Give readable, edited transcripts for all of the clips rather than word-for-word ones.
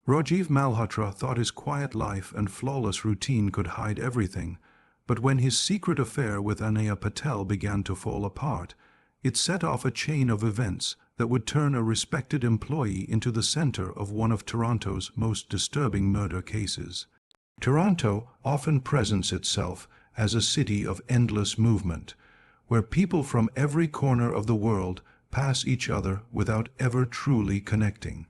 Rajiv Malhotra thought his quiet life and flawless routine could hide everything, but when his secret affair with Anaya Patel began to fall apart, it set off a chain of events that would turn a respected employee into the center of one of Toronto's most disturbing murder cases. Toronto often presents itself as a city of endless movement, where people from every corner of the world pass each other without ever truly connecting.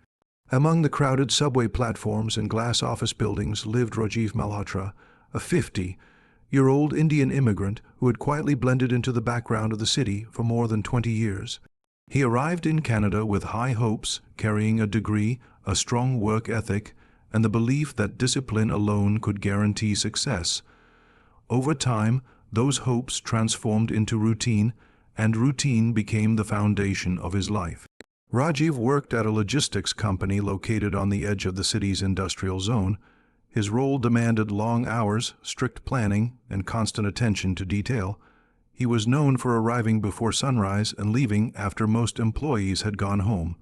Among the crowded subway platforms and glass office buildings lived Rajiv Malhotra, a 50-year-old Indian immigrant who had quietly blended into the background of the city for more than 20 years. He arrived in Canada with high hopes, carrying a degree, a strong work ethic, and the belief that discipline alone could guarantee success. Over time, those hopes transformed into routine, and routine became the foundation of his life. Rajiv worked at a logistics company located on the edge of the city's industrial zone. His role demanded long hours, strict planning, and constant attention to detail. He was known for arriving before sunrise and leaving after most employees had gone home.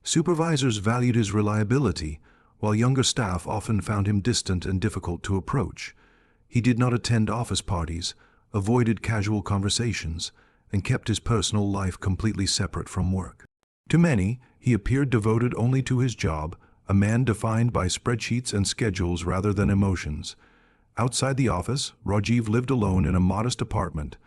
Supervisors valued his reliability, while younger staff often found him distant and difficult to approach. He did not attend office parties, avoided casual conversations, and kept his personal life completely separate from work. To many, he appeared devoted only to his job, a man defined by spreadsheets and schedules rather than emotions. Outside the office, Rajiv lived alone in a modest apartment.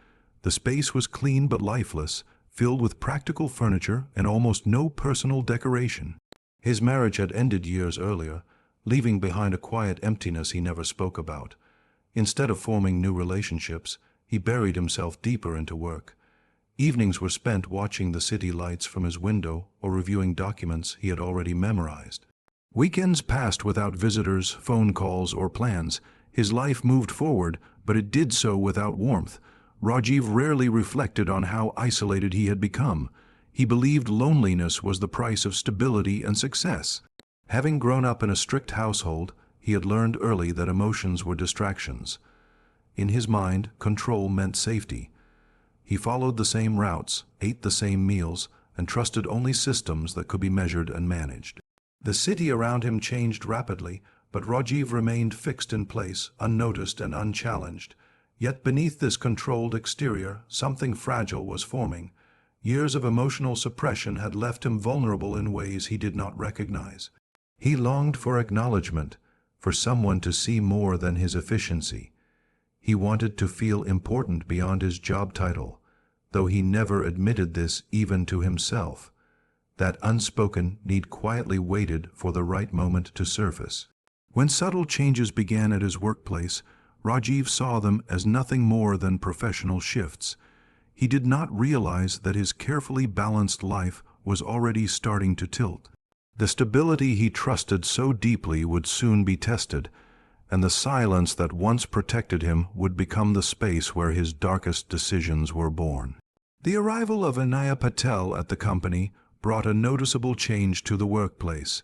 The space was clean but lifeless, filled with practical furniture and almost no personal decoration. His marriage had ended years earlier, leaving behind a quiet emptiness he never spoke about. Instead of forming new relationships, he buried himself deeper into work. Evenings were spent watching the city lights from his window or reviewing documents he had already memorized. Weekends passed without visitors, phone calls, or plans. His life moved forward, but it did so without warmth. Rajiv rarely reflected on how isolated he had become. He believed loneliness was the price of stability and success. Having grown up in a strict household, he had learned early that emotions were distractions. In his mind, control meant safety. He followed the same routes, ate the same meals, and trusted only systems that could be measured and managed. The city around him changed rapidly, but Rajiv remained fixed in place, unnoticed and unchallenged. Yet beneath this controlled exterior, something fragile was forming. Years of emotional suppression had left him vulnerable in ways he did not recognize. He longed for acknowledgement, for someone to see more than his efficiency. He wanted to feel important beyond his job title, though he never admitted this even to himself. That unspoken need quietly waited for the right moment to surface. When subtle changes began at his workplace, Rajiv saw them as nothing more than professional shifts. He did not realize that his carefully balanced life was already starting to tilt. The stability he trusted so deeply would soon be tested, and the silence that once protected him would become the space where his darkest decisions were born. The arrival of Anaya Patel at the company brought a noticeable change to the workplace,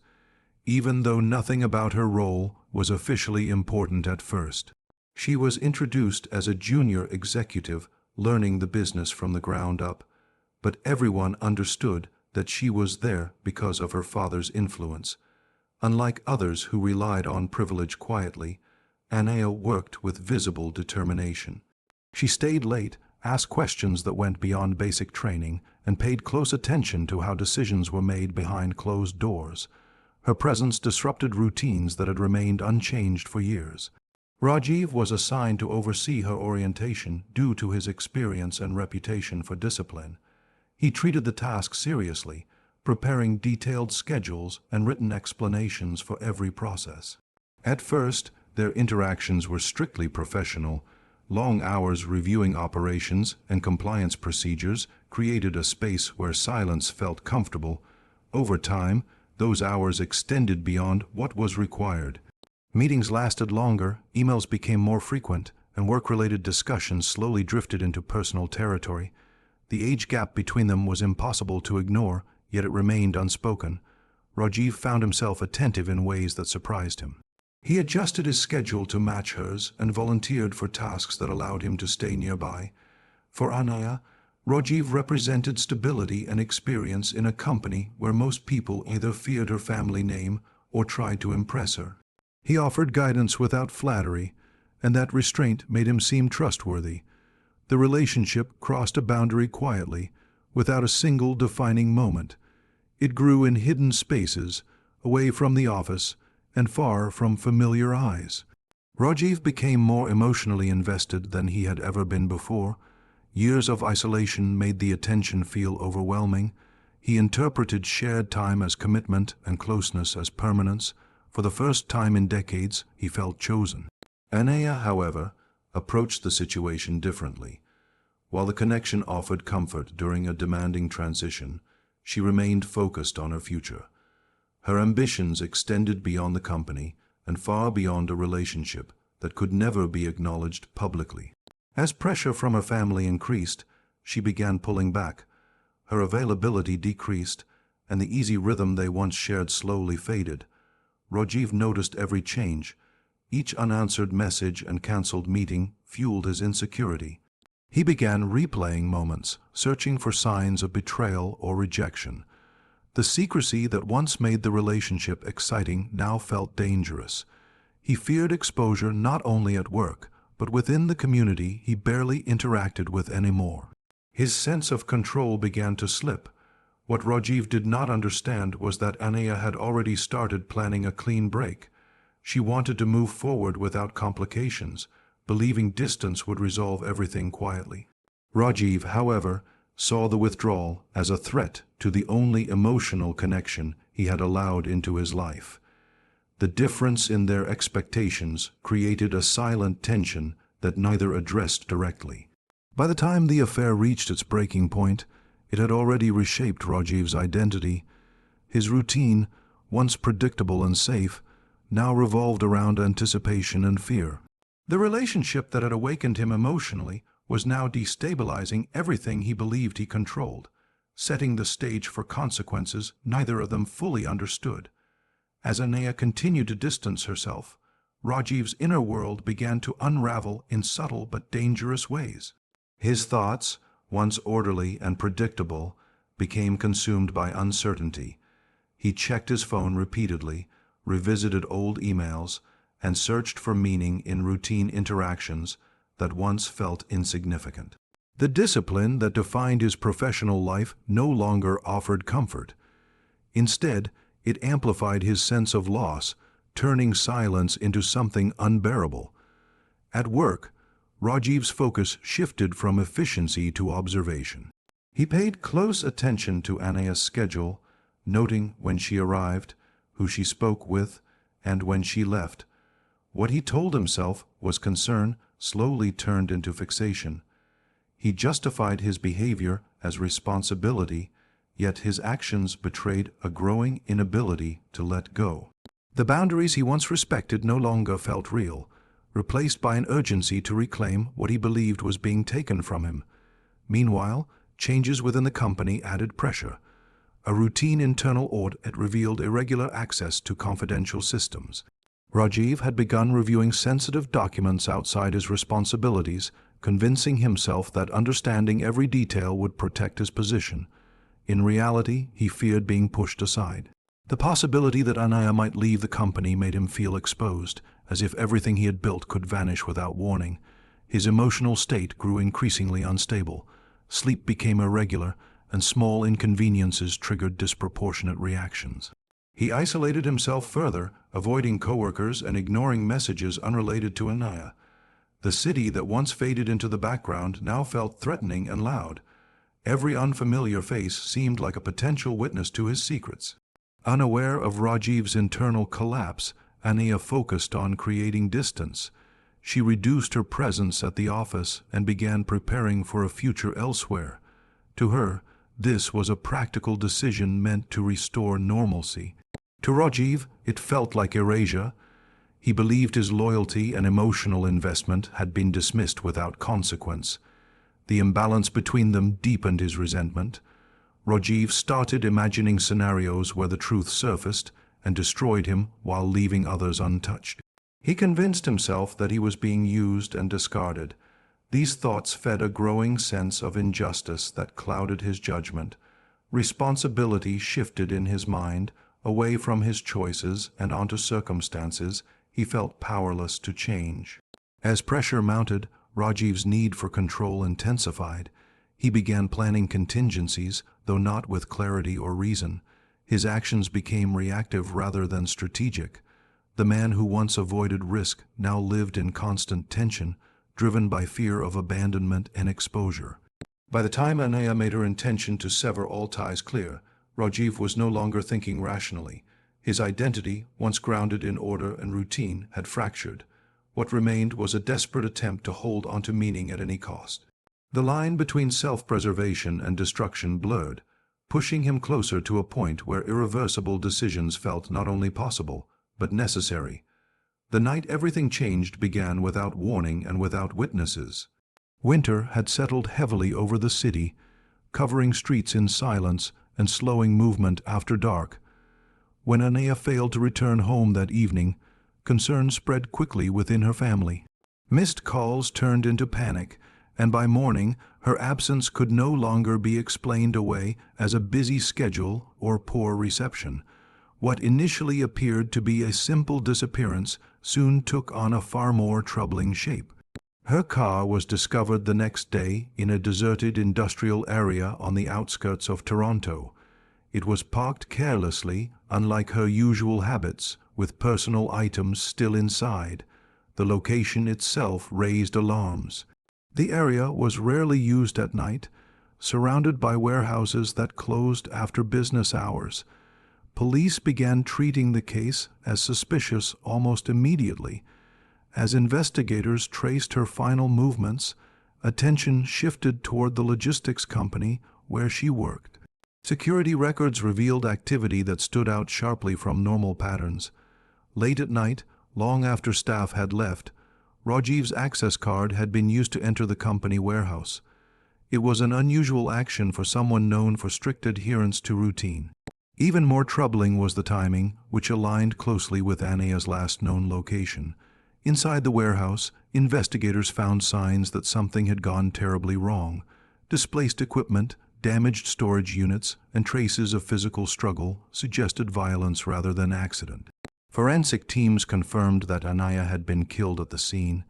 even though nothing about her role was officially important at first. She was introduced as a junior executive, learning the business from the ground up, but everyone understood that she was there because of her father's influence. Unlike others who relied on privilege quietly, Anaya worked with visible determination. She stayed late, asked questions that went beyond basic training, and paid close attention to how decisions were made behind closed doors. Her presence disrupted routines that had remained unchanged for years. Rajiv was assigned to oversee her orientation due to his experience and reputation for discipline. He treated the task seriously, preparing detailed schedules and written explanations for every process. At first, their interactions were strictly professional. Long hours reviewing operations and compliance procedures created a space where silence felt comfortable. Over time, those hours extended beyond what was required. Meetings lasted longer, emails became more frequent, and work-related discussions slowly drifted into personal territory. The age gap between them was impossible to ignore, yet it remained unspoken. Rajiv found himself attentive in ways that surprised him. He adjusted his schedule to match hers and volunteered for tasks that allowed him to stay nearby. For Anaya, Rajiv represented stability and experience in a company where most people either feared her family name or tried to impress her. He offered guidance without flattery, and that restraint made him seem trustworthy. The relationship crossed a boundary quietly, without a single defining moment. It grew in hidden spaces, away from the office and far from familiar eyes. Rajiv became more emotionally invested than he had ever been before. Years of isolation made the attention feel overwhelming. He interpreted shared time as commitment and closeness as permanence. For the first time in decades, he felt chosen. Anaya, however, approached the situation differently. While the connection offered comfort during a demanding transition, she remained focused on her future. Her ambitions extended beyond the company and far beyond a relationship that could never be acknowledged publicly. As pressure from her family increased, she began pulling back. Her availability decreased, and the easy rhythm they once shared slowly faded. Rajiv noticed every change. Each unanswered message and cancelled meeting fueled his insecurity. He began replaying moments, searching for signs of betrayal or rejection. The secrecy that once made the relationship exciting now felt dangerous. He feared exposure not only at work, but within the community he barely interacted with anymore. His sense of control began to slip. What Rajiv did not understand was that Anaya had already started planning a clean break. She wanted to move forward without complications, believing distance would resolve everything quietly. Rajiv, however, saw the withdrawal as a threat to the only emotional connection he had allowed into his life. The difference in their expectations created a silent tension that neither addressed directly. By the time the affair reached its breaking point, it had already reshaped Rajiv's identity. His routine, once predictable and safe, now revolved around anticipation and fear. The relationship that had awakened him emotionally was now destabilizing everything he believed he controlled, setting the stage for consequences neither of them fully understood. As Anaya continued to distance herself, Rajiv's inner world began to unravel in subtle but dangerous ways. His thoughts, once orderly and predictable, became consumed by uncertainty. He checked his phone repeatedly, revisited old emails, and searched for meaning in routine interactions that once felt insignificant. The discipline that defined his professional life no longer offered comfort. Instead, it amplified his sense of loss, turning silence into something unbearable. At work, Rajiv's focus shifted from efficiency to observation. He paid close attention to Anaya's schedule, noting when she arrived, who she spoke with, and when she left. What he told himself was concern slowly turned into fixation. He justified his behavior as responsibility, yet his actions betrayed a growing inability to let go. The boundaries he once respected no longer felt real, replaced by an urgency to reclaim what he believed was being taken from him. Meanwhile, changes within the company added pressure. A routine internal audit revealed irregular access to confidential systems. Rajiv had begun reviewing sensitive documents outside his responsibilities, convincing himself that understanding every detail would protect his position. In reality, he feared being pushed aside. The possibility that Anaya might leave the company made him feel exposed, as if everything he had built could vanish without warning. His emotional state grew increasingly unstable. Sleep became irregular, and small inconveniences triggered disproportionate reactions. He isolated himself further, avoiding coworkers and ignoring messages unrelated to Anaya. The city that once faded into the background now felt threatening and loud. Every unfamiliar face seemed like a potential witness to his secrets. Unaware of Rajiv's internal collapse, Anaya focused on creating distance. She reduced her presence at the office and began preparing for a future elsewhere. To her, this was a practical decision meant to restore normalcy. To Rajiv, it felt like erasure. He believed his loyalty and emotional investment had been dismissed without consequence. The imbalance between them deepened his resentment. Rajiv started imagining scenarios where the truth surfaced and destroyed him while leaving others untouched. He convinced himself that he was being used and discarded. These thoughts fed a growing sense of injustice that clouded his judgment. Responsibility shifted in his mind, away from his choices and onto circumstances he felt powerless to change. As pressure mounted, Rajiv's need for control intensified. He began planning contingencies, though not with clarity or reason. His actions became reactive rather than strategic. The man who once avoided risk now lived in constant tension, driven by fear of abandonment and exposure. By the time Anaya made her intention to sever all ties clear, Rajiv was no longer thinking rationally. His identity, once grounded in order and routine, had fractured. What remained was a desperate attempt to hold onto meaning at any cost. The line between self-preservation and destruction blurred, pushing him closer to a point where irreversible decisions felt not only possible, but necessary. The night everything changed began without warning and without witnesses. Winter had settled heavily over the city, covering streets in silence and slowing movement after dark. When Anaya failed to return home that evening, concern spread quickly within her family. Missed calls turned into panic, and by morning her absence could no longer be explained away as a busy schedule or poor reception. What initially appeared to be a simple disappearance soon took on a far more troubling shape. Her car was discovered the next day in a deserted industrial area on the outskirts of Toronto. It was parked carelessly, unlike her usual habits, with personal items still inside. The location itself raised alarms. The area was rarely used at night, surrounded by warehouses that closed after business hours. Police began treating the case as suspicious almost immediately. As investigators traced her final movements, attention shifted toward the logistics company where she worked. Security records revealed activity that stood out sharply from normal patterns. Late at night, long after staff had left, Rajiv's access card had been used to enter the company warehouse. It was an unusual action for someone known for strict adherence to routine. Even more troubling was the timing, which aligned closely with Anaya's last known location. Inside the warehouse, investigators found signs that something had gone terribly wrong. Displaced equipment, damaged storage units, and traces of physical struggle suggested violence rather than accident. Forensic teams confirmed that Anaya had been killed at the scene.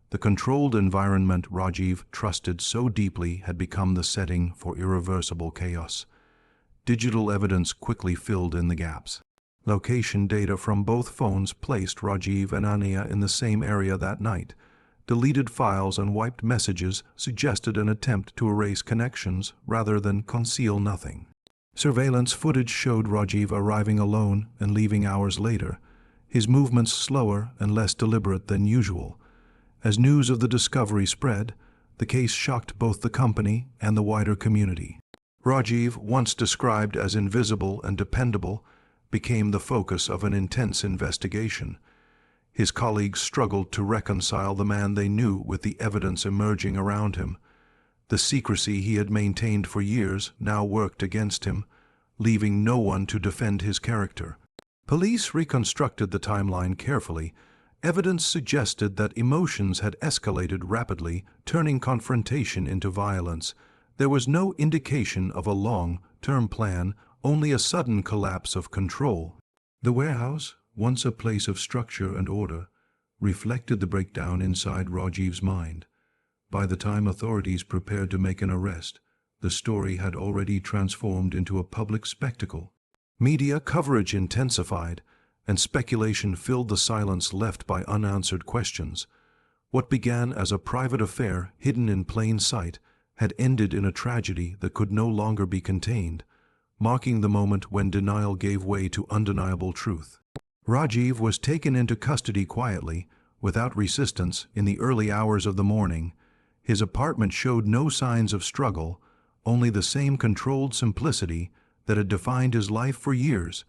The controlled environment Rajiv trusted so deeply had become the setting for irreversible chaos. Digital evidence quickly filled in the gaps. Location data from both phones placed Rajiv and Anaya in the same area that night. Deleted files and wiped messages suggested an attempt to erase connections rather than conceal nothing. Surveillance footage showed Rajiv arriving alone and leaving hours later, his movements slower and less deliberate than usual. As news of the discovery spread, the case shocked both the company and the wider community. Rajiv, once described as invisible and dependable, became the focus of an intense investigation. His colleagues struggled to reconcile the man they knew with the evidence emerging around him. The secrecy he had maintained for years now worked against him, leaving no one to defend his character. Police reconstructed the timeline carefully. Evidence suggested that emotions had escalated rapidly, turning confrontation into violence. There was no indication of a long-term plan, only a sudden collapse of control. The warehouse, once a place of structure and order, reflected the breakdown inside Rajiv's mind. By the time authorities prepared to make an arrest, the story had already transformed into a public spectacle. Media coverage intensified, and speculation filled the silence left by unanswered questions. What began as a private affair hidden in plain sight had ended in a tragedy that could no longer be contained, marking the moment when denial gave way to undeniable truth. Rajiv was taken into custody quietly, without resistance, in the early hours of the morning. His apartment showed no signs of struggle, only the same controlled simplicity that had defined his life for years.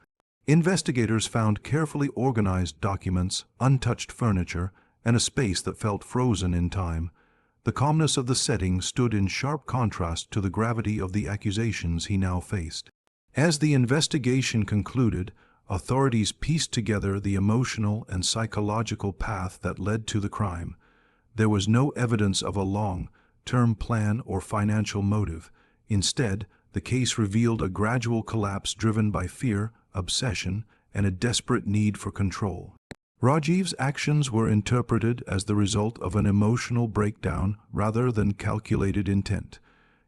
Investigators found carefully organized documents, untouched furniture, and a space that felt frozen in time. The calmness of the setting stood in sharp contrast to the gravity of the accusations he now faced. As the investigation concluded, authorities pieced together the emotional and psychological path that led to the crime. There was no evidence of a long-term plan or financial motive. Instead, the case revealed a gradual collapse driven by fear, obsession, and a desperate need for control. Rajiv's actions were interpreted as the result of an emotional breakdown rather than calculated intent.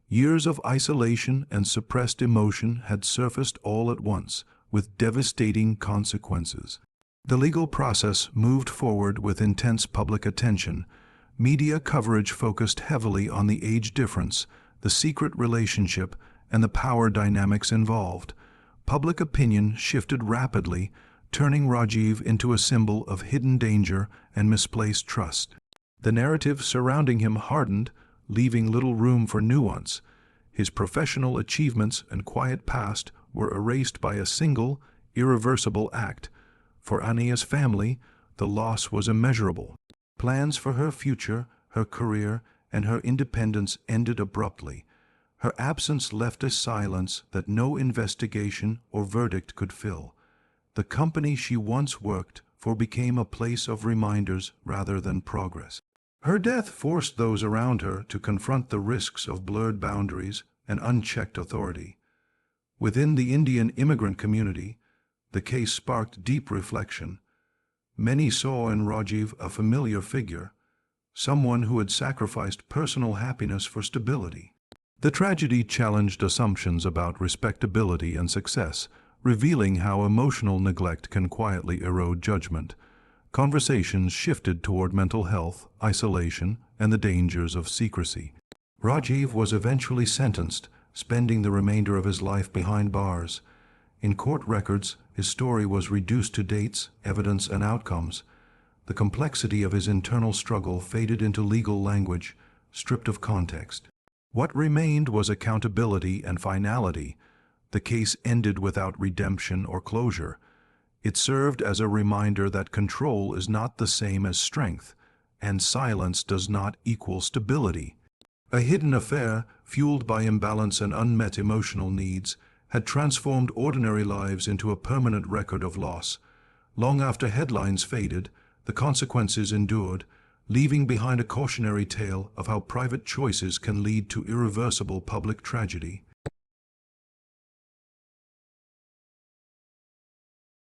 Years of isolation and suppressed emotion had surfaced all at once, with devastating consequences. The legal process moved forward with intense public attention. Media coverage focused heavily on the age difference, the secret relationship, and the power dynamics involved. Public opinion shifted rapidly, turning Rajiv into a symbol of hidden danger and misplaced trust. The narrative surrounding him hardened, leaving little room for nuance. His professional achievements and quiet past were erased by a single, irreversible act. For Ania's family, the loss was immeasurable. Plans for her future, her career, and her independence ended abruptly. Her absence left a silence that no investigation or verdict could fill. The company she once worked for became a place of reminders rather than progress. Her death forced those around her to confront the risks of blurred boundaries and unchecked authority. Within the Indian immigrant community, the case sparked deep reflection. Many saw in Rajiv a familiar figure, someone who had sacrificed personal happiness for stability. The tragedy challenged assumptions about respectability and success, revealing how emotional neglect can quietly erode judgment. Conversations shifted toward mental health, isolation, and the dangers of secrecy. Rajiv was eventually sentenced, spending the remainder of his life behind bars. In court records, his story was reduced to dates, evidence, and outcomes. The complexity of his internal struggle faded into legal language, stripped of context. What remained was accountability and finality. The case ended without redemption or closure. It served as a reminder that control is not the same as strength, and silence does not equal stability. A hidden affair, fueled by imbalance and unmet emotional needs, had transformed ordinary lives into a permanent record of loss. Long after headlines faded, the consequences endured, leaving behind a cautionary tale of how private choices can lead to irreversible public tragedy.